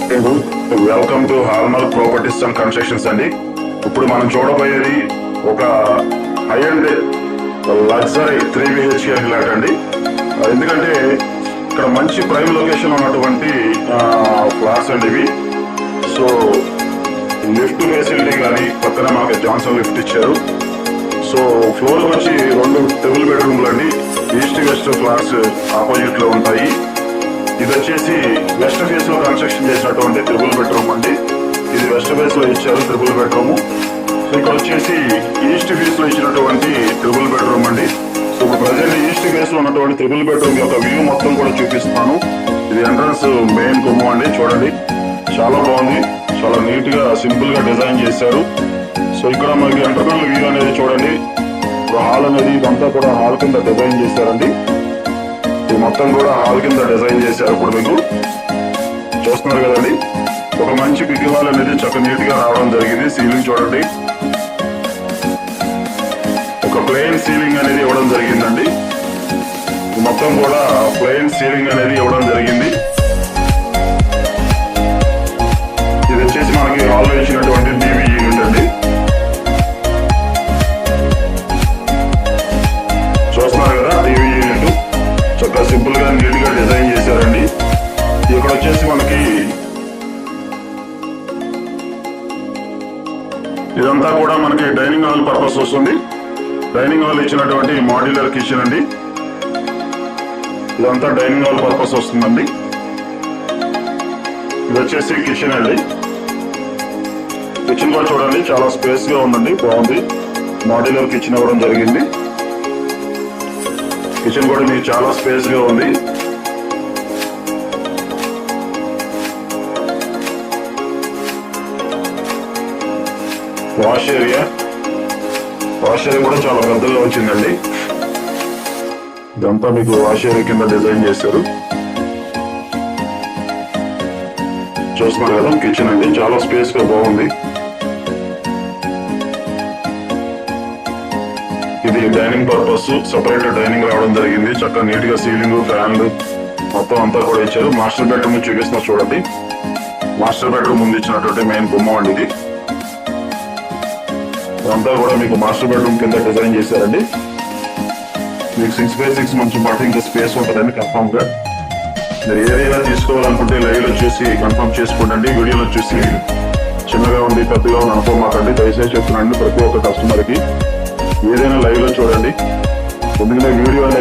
Welcome to hallmark properties and constructions అండి. ఇప్పుడు మనం చూడబోయేది ఒక high and luxury 3 BHK flat అండి. ఎందుకంటే ఇక్కడ మంచి ప్రైమ్ లొకేషన్ ఉన్నటువంటి ఫ్లాట్స్ అండి ఇవి. సో లిఫ్ట్ ఫెసిలిటీ కానీ పక్కన మాకు జాన్సన్ లిఫ్ట్ ఇచ్చారు. సో ఫ్లోర్ వచ్చి 2 ట్రిపుల్ బెడ్రూమ్లు అండి. ఈస్ట్ వెస్ట్ ఫ్లాట్స్ ఆపోజిట్ లో ఉంటాయి. ఇది వచ్చేసి వెస్ట్ ఫేస్ లో కన్స్ట్రక్షన్ చేసినటువంటి ట్రిపుల్ బెడ్రూమ్ అండి. ఇది వెస్ట్ ఫేస్ లో ఇచ్చారు ట్రిపుల్ బెడ్రూమ్. సో ఇక్కడ వచ్చేసి ఈస్ట్ ఫేస్ లో ఇచ్చినటువంటి ట్రిపుల్ బెడ్రూమ్ అండి. సో ఇప్పుడు ప్రజెంట్ ఈస్ట్ ఫేస్ లో ఉన్నటువంటి ట్రిపుల్ బెడ్రూమ్ యొక్క వ్యూ మొత్తం కూడా చూపిస్తాను. ఇది ఎంట్రన్స్ మెయిన్ గుమ్మం అండి. చూడండి చాలా బాగుంది, చాలా నీట్ గా సింపుల్ గా డిజైన్ చేశారు. సో ఇక్కడ మనకి ఇంటర్నల్ వ్యూ అనేది చూడండి. హాల్ అనేది ఇదంతా కూడా హాల్ కింద డిజైన్ చేశారండి. ఇది మొత్తం కూడా హాల్ కింద డిజైన్ చేశారు. ఇప్పుడు మీకు చూస్తున్నారు కదండి, ఒక మంచి బిగ్ హాల్ అనేది చక్కగా నీట్ గా రావడం జరిగింది. సీలింగ్ చూడండి, ఒక ప్లెయిన్ సీలింగ్ అనేది ఇవ్వడం జరిగిందండి. మొత్తం కూడా ప్లెయిన్ సీలింగ్ అనేది ఇవ్వడం జరిగింది. ఇది వచ్చేసి మనకి హాల్లో ఇచ్చినటువంటి టీవీ యూనిట్ అండి. చూస్తున్నారు కదా, టీవీ యూనిట్ చక్కగా సింపుల్ గా నీట్ గా డిజైన్ చేశారండి. ఇక్కడ వచ్చేసి మనకి ఇదంతా కూడా మనకి డైనింగ్ హాల్ పర్పస్ వస్తుంది. డైనింగ్ హాల్ ఇచ్చినటువంటి మాడ్యులర్ కిచెన్ అండి. ఇదంతా డైనింగ్ హాల్ పర్పస్ వస్తుందండి. ఇది వచ్చేసి కిచెన్ అండి. కిచెన్ కూడా చూడండి చాలా స్పేస్ గా ఉందండి, బాగుంది. మాడ్యులర్ కిచెన్ ఇవ్వడం జరిగింది. కిచెన్ కూడా మీకు చాలా స్పేస్ గా ఉంది. వాష్ ఏరియా కూడా చాలా పెద్దగా వచ్చిందండి. ఇదంతా మీకు వాష్ ఏరియా కింద డిజైన్ చేశారు. చూస్తున్నారు కదా, కిచెన్ అండి చాలా స్పేస్ గా బాగుంది. ఇది డైనింగ్ పర్పస్ సపరేట్ డైనింగ్ రావడం జరిగింది. చక్కగా నీట్ గా సీలింగ్ ఫ్యాన్లు మొత్తం అంతా కూడా ఇచ్చారు. మాస్టర్ బెడ్రూమ్ చూపిస్తున్నా చూడండి. మాస్టర్ బెడ్రూమ్ ముందు ఇచ్చినటువంటి మెయిన్ గుమ్మం అండి ఇది. అంతా కూడా మీకు మాస్టర్ బెడ్రూమ్ కింద డిజైన్ చేశారండి. మీకు 6x6 మంచి మాట ఇంకా స్పేస్ ఉంటుందండి. కన్ఫర్మ్ గా మీరు ఏదైనా తీసుకోవాలనుకుంటే లైవ్ లో చూసి కన్ఫర్మ్ చేసుకోండి. వీడియోలో చూసి చిన్నగా ఉంది పెద్దగా ఉంది అనుకోమాకండి. దయచేసి చెప్తున్నాండి ప్రతి ఒక్క కస్టమర్ కి ఏదైనా లైవ్ లో చూడండి. ఎందుకంటే వీడియో అనేది